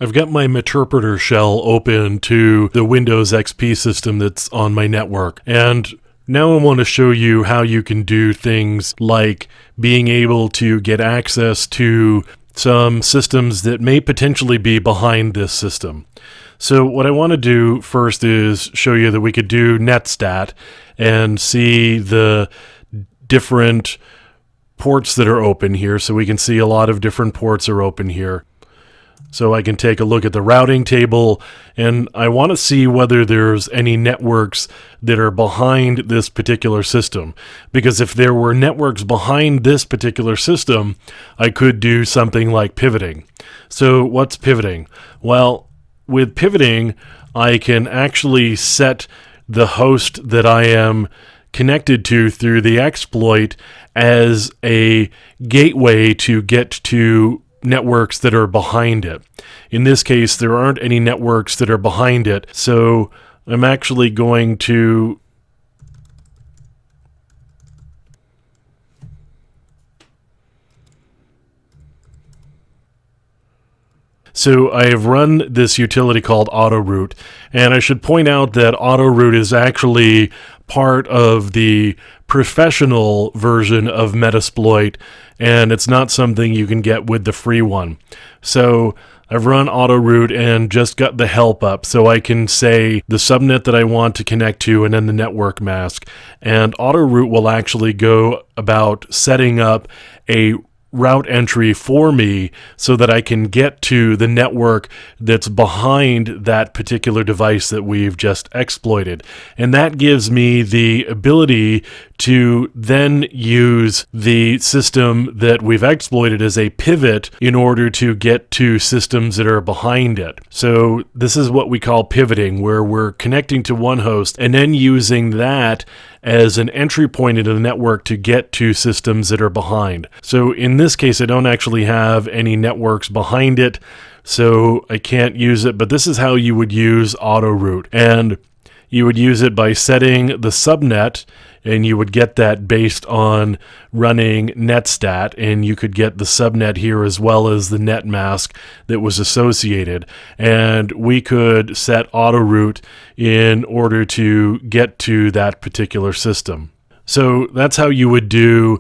I've got my Meterpreter shell open to the Windows XP system that's on my network, and now I want to show you how you can do things like being able to get access to some systems that may potentially be behind this system. So what I want to do first is show you that we could do netstat and see the different ports that are open here. So we can see a lot of different ports are open here. So I can take a look at the routing table, and I want to see whether there's any networks that are behind this particular system. Because if there were networks behind this particular system, I could do something like pivoting. So what's pivoting? Well, with pivoting, I can actually set the host that I am connected to through the exploit as a gateway to get to networks that are behind it. In this case, there aren't any networks that are behind it, so I'm actually going to So I have run this utility called AutoRoute, and I should point out that AutoRoute is actually part of the professional version of Metasploit, and it's not something you can get with the free one. So I've run AutoRoute and just got the help up, so I can say the subnet that I want to connect to and then the network mask. And AutoRoute will actually go about setting up a route entry for me so that I can get to the network that's behind that particular device that we've just exploited. And that gives me the ability to then use the system that we've exploited as a pivot in order to get to systems that are behind it. So this is what we call pivoting, where we're connecting to one host and then using that as an entry point into the network to get to systems that are behind. So in this case, I don't actually have any networks behind it, so I can't use it, but this is how you would use AutoRoute. And you would use it by setting the subnet, and you would get that based on running netstat, and you could get the subnet here as well as the net mask that was associated. And we could set AutoRoute in order to get to that particular system. So that's how you would do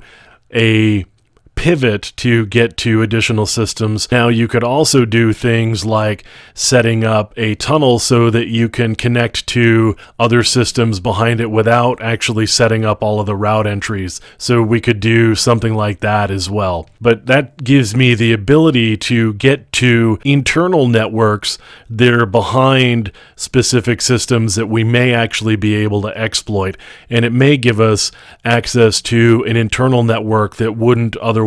a pivot to get to additional systems. Now you could also do things like setting up a tunnel so that you can connect to other systems behind it without actually setting up all of the route entries. So we could do something like that as well. But that gives me the ability to get to internal networks that are behind specific systems that we may actually be able to exploit. And it may give us access to an internal network that wouldn't otherwise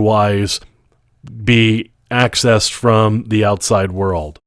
be accessed from the outside world.